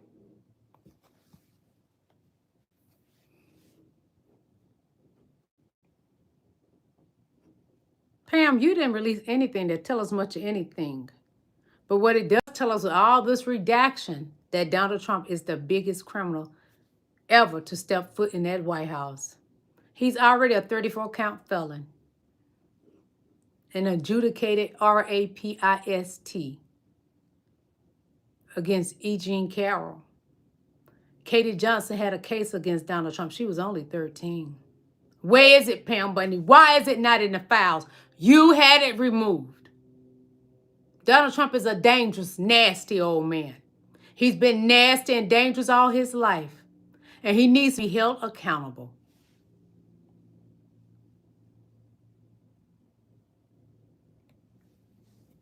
Pam, you didn't release anything that tell us much of anything. But what it does tell us, all this redaction, that Donald Trump is the biggest criminal ever to step foot in that White House. He's already a 34-count felon. An adjudicated rapist against E. Jean Carroll. Katie Johnson had a case against Donald Trump. She was only 13. Where is it, Pam Bondi? Why is it not in the files? You had it removed. Donald Trump is a dangerous, nasty old man. He's been nasty and dangerous all his life. And he needs to be held accountable.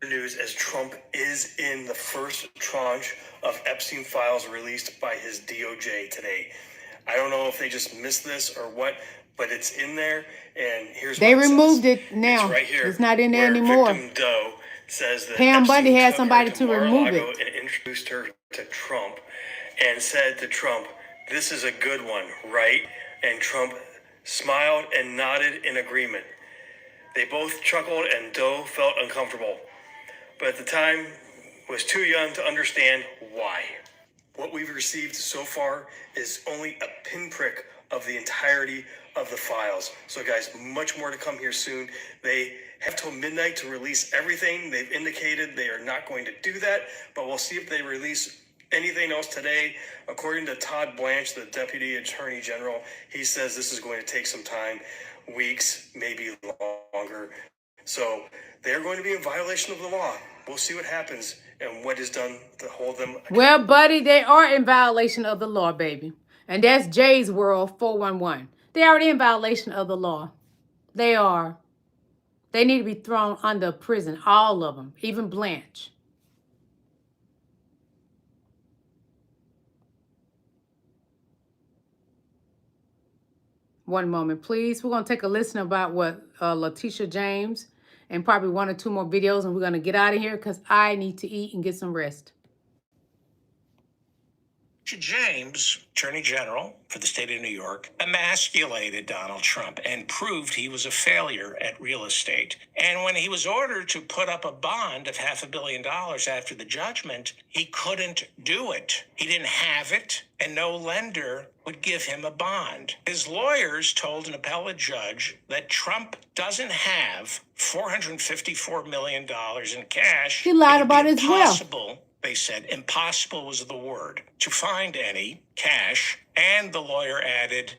News as Trump is in the first tranche of Epstein files released by his DOJ today. I don't know if they just missed this or what, but it's in there, and here's they what it removed says. it now. It's right here. It's not in there where anymore. Victim Doe says that Pam Epstein Bondi had took somebody her to remove Mar-a-Lago it. and introduced her to Trump and said to Trump, "This is a good one, right?" and Trump smiled and nodded in agreement. They both chuckled and Doe felt uncomfortable, but at the time was too young to understand why. What we've received so far is only a pinprick of the entirety of the files. So guys, much more to come here soon. They have till midnight to release everything. They've indicated they are not going to do that, but we'll see if they release anything else today. According to Todd Blanche, the Deputy Attorney General, he says this is going to take some time, weeks, maybe longer. So they're going to be in violation of the law. We'll see what happens and what is done to hold them. Well, buddy, they are in violation of the law, baby. And that's Jay's World 411. They're already in violation of the law. They are. They need to be thrown under prison, all of them, even Blanche. One moment, please. We're going to take a listen about what Letitia James and probably one or two more videos, and we're going to get out of here because I need to eat and get some rest. James, Attorney General for the state of New York, emasculated Donald Trump and proved he was a failure at real estate. And when he was ordered to put up a bond of $500 million after the judgment, he couldn't do it. He didn't have it, and no lender would give him a bond. His lawyers told an appellate judge that Trump doesn't have $454 million in cash. He lied about his will. They said impossible was the word to find any cash, and the lawyer added,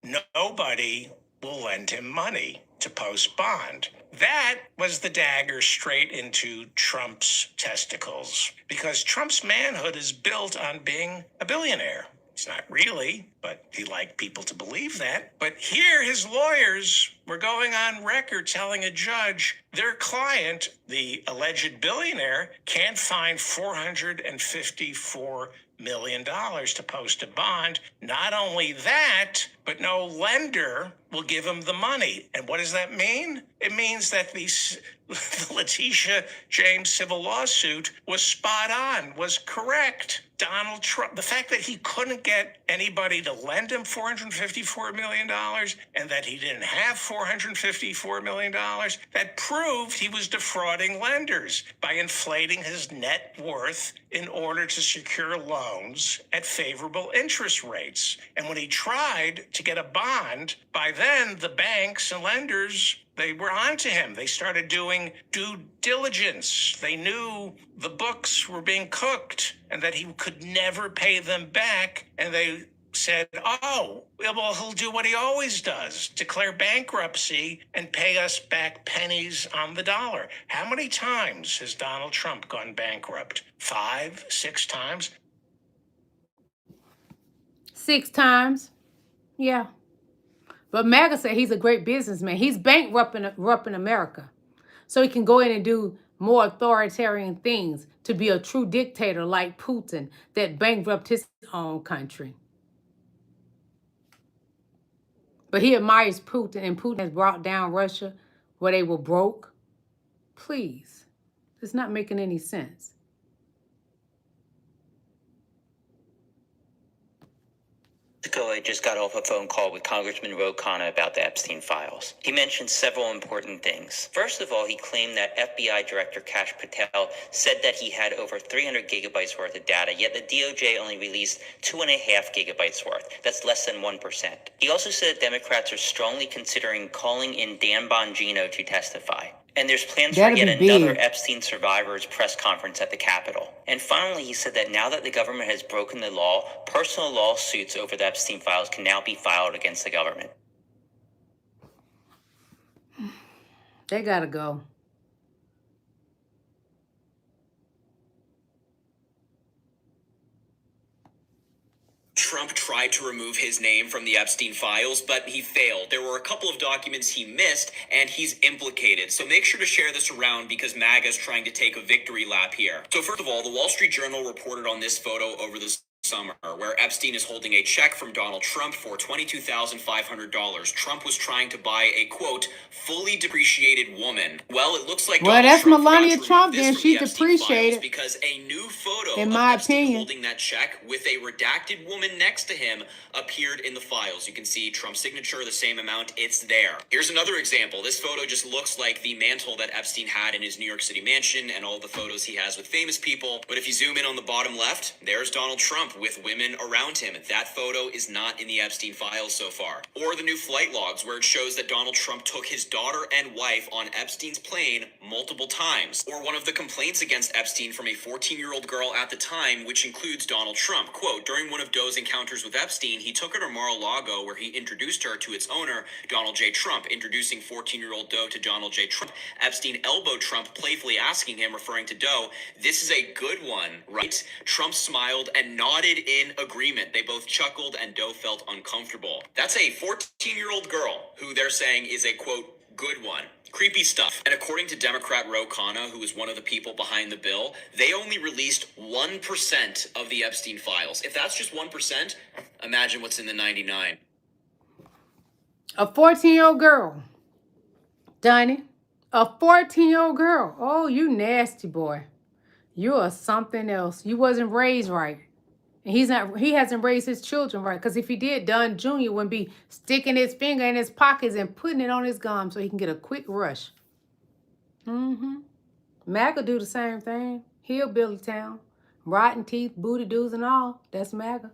nobody will lend him money to post bond. That was the dagger straight into Trump's testicles, because Trump's manhood is built on being a billionaire. He's not really, but he liked people to believe that. But here his lawyers were going on record telling a judge their client, the alleged billionaire, can't find $454 million to post a bond. Not only that, but no lender will give him the money. And what does that mean? It means that the Letitia James civil lawsuit was spot on, was correct. Donald Trump, the fact that he couldn't get anybody to lend him $454 million and that he didn't have $454 million, that proved he was defrauding lenders by inflating his net worth in order to secure loans at favorable interest rates. And when he tried to get a bond, by then the banks and lenders, they were onto him. They started doing due diligence. They knew the books were being cooked and that he could never pay them back. And they said, oh, well, he'll do what he always does, declare bankruptcy and pay us back pennies on the dollar. How many times has Donald Trump gone bankrupt? 5, 6 times? 6 times. Yeah. But MAGA said he's a great businessman. He's bankrupting America so he can go in and do more authoritarian things to be a true dictator like Putin that bankrupted his own country. But he admires Putin, and Putin has brought down Russia where they were broke. Please, it's not making any sense. I just got off a phone call with Congressman Ro Khanna about the Epstein files. He mentioned several important things. First of all, he claimed that FBI Director Kash Patel said that he had over 300 gigabytes worth of data, yet the DOJ only released 2.5 gigabytes worth. That's less than 1%. He also said that Democrats are strongly considering calling in Dan Bongino to testify. And there's plans for yet another Epstein survivors press conference at the Capitol. And finally, he said that now that the government has broken the law, personal lawsuits over the Epstein files can now be filed against the government. They gotta go. Trump tried to remove his name from the Epstein files, but he failed. There were a couple of documents he missed, and he's implicated. So make sure to share this around because MAGA is trying to take a victory lap here. So first of all, the Wall Street Journal reported on this photo over the summer, where Epstein is holding a check from Donald Trump for $22,500. Trump was trying to buy a, quote, fully depreciated woman. Well, it looks like Well, Donald that's Trump Melania forgot to Trump, remove then. this from She the Epstein files depreciated, because a new photo in of my Epstein opinion. holding that check with a redacted woman next to him appeared in the files. You can see Trump's signature, the same amount, it's there. Here's another example. This photo just looks like the mantle that Epstein had in his New York City mansion and all the photos he has with famous people. But if you zoom in on the bottom left, there's Donald Trump with women around him. That photo is not in the Epstein files so far. Or the new flight logs where it shows that Donald Trump took his daughter and wife on Epstein's plane multiple times. Or one of the complaints against Epstein from a 14-year-old girl at the time, which includes Donald Trump. Quote, during one of Doe's encounters with Epstein, he took her to Mar-a-Lago where he introduced her to its owner, Donald J. Trump. Introducing 14-year-old Doe to Donald J. Trump, Epstein elbowed Trump, playfully asking him, referring to Doe, this is a good one, right? Trump smiled and nodded in agreement. They both chuckled and Doe felt uncomfortable. That's a 14-year-old girl who they're saying is a, quote, good one. Creepy stuff. And according to Democrat Ro Khanna, who is one of the people behind the bill, they only released 1% of the Epstein files. If that's just 1%, imagine what's in the 99. A 14-year-old girl. Donnie. A 14-year-old girl. Oh, you nasty boy. You are something else. You wasn't raised right. And he hasn't raised his children right. Because if he did, Don Jr. wouldn't be sticking his finger in his pockets and putting it on his gum so he can get a quick rush. MAGA do the same thing. Hillbilly town. Rotten teeth, booty doos and all. That's MAGA.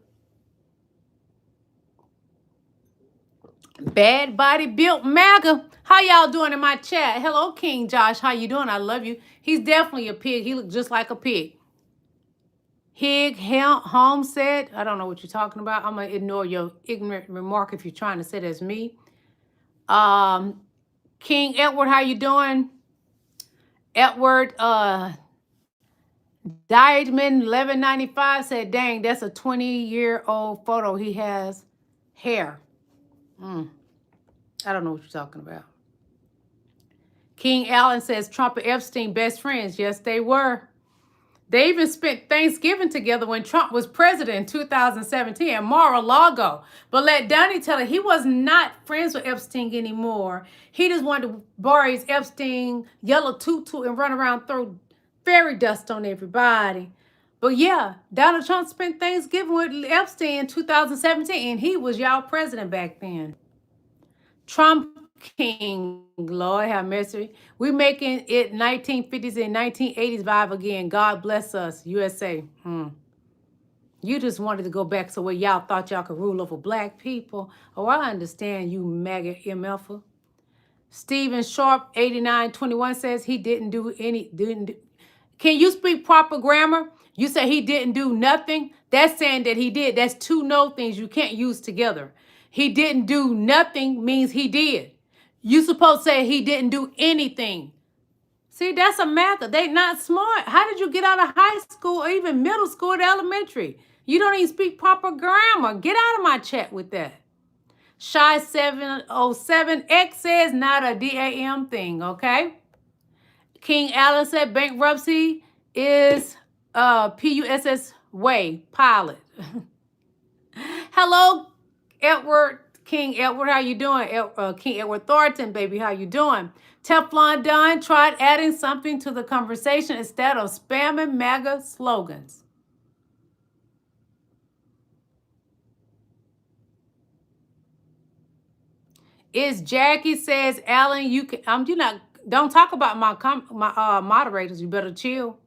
Bad body built MAGA. How y'all doing in my chat? Hello, King Josh. How you doing? I love you. He's definitely a pig. He looks just like a pig. Hig Holmes said, I don't know what you're talking about. I'm going to ignore your ignorant remark if you're trying to say that's me. King Edward, how you doing? Edward Diamond 1195 said, dang, that's a 20-year-old photo. He has hair. I don't know what you're talking about. King Allen says, Trump and Epstein best friends. Yes, they were. They even spent Thanksgiving together when Trump was president in 2017 at Mar-a-Lago. But let Donnie tell it, he was not friends with Epstein anymore. He just wanted to borrow his Epstein yellow tutu and run around, throw fairy dust on everybody. But yeah, Donald Trump spent Thanksgiving with Epstein in 2017, and he was y'all president back then. Trump King, Lord have mercy. We making it 1950s and 1980s vibe again. God bless us, USA. You just wanted to go back to where y'all thought y'all could rule over black people. Oh, I understand you, MAGA MFer. Stephen Sharp 8921 says he didn't do any. Can you speak proper grammar? You say he didn't do nothing. That's saying that he did. That's two no things you can't use together. He didn't do nothing means he did. You supposed to say he didn't do anything. See, that's a MAGA. They not smart. How did you get out of high school or even middle school or elementary? You don't even speak proper grammar. Get out of my chat with that. Shy 707X says not a DAM thing, okay? King Allen said bankruptcy is PUSS way pilot. Hello, Edward. King Edward, how you doing? King Edward Thornton, baby, how you doing? Teflon Don tried adding something to the conversation instead of spamming MAGA slogans. Is Jackie says, Alan, you can, you're not, don't talk about my moderators. You better chill.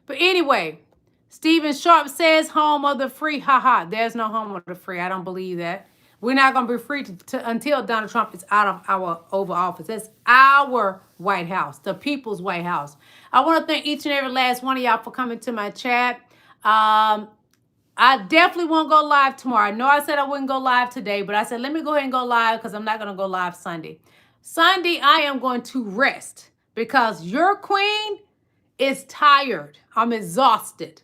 But anyway, Stephen Sharp says home of the free. Haha, there's no home of the free. I don't believe that. We're not going to be free until Donald Trump is out of our Oval Office. That's our White House, the people's White House. I want to thank each and every last one of y'all for coming to my chat. I definitely won't go live tomorrow. I know I said I wouldn't go live today, but I said, let me go ahead and go live because I'm not going to go live Sunday. Sunday, I am going to rest because your queen is tired. I'm exhausted.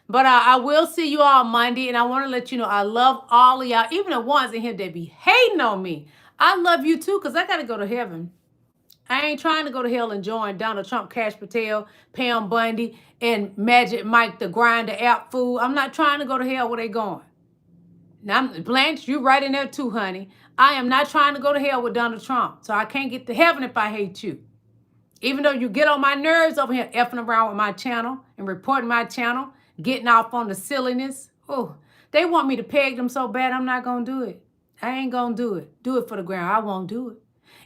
But I will see you all Monday, and I want to let you know I love all of y'all, even the ones in here that be hating on me. I love you too because I got to go to heaven. I ain't trying to go to hell and join Donald Trump, Cash Patel, Pam Bundy, and Magic Mike the Grinder app fool. I'm not trying to go to hell where they going. Now, Blanche, you right in there too, honey. I am not trying to go to hell with Donald Trump. So I can't get to heaven if I hate you. Even though you get on my nerves over here effing around with my channel and reporting my channel, getting off on the silliness. Oh, they want me to peg them so bad, I'm not going to do it. I ain't going to do it. Do it for the ground. I won't do it.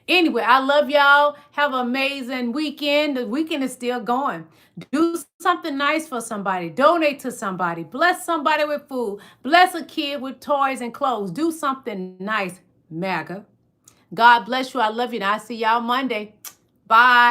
Anyway, I love y'all. Have an amazing weekend. The weekend is still going. Do something nice for somebody. Donate to somebody. Bless somebody with food. Bless a kid with toys and clothes. Do something nice, MAGA. God bless you. I love you. And I'll see y'all Monday. Bye.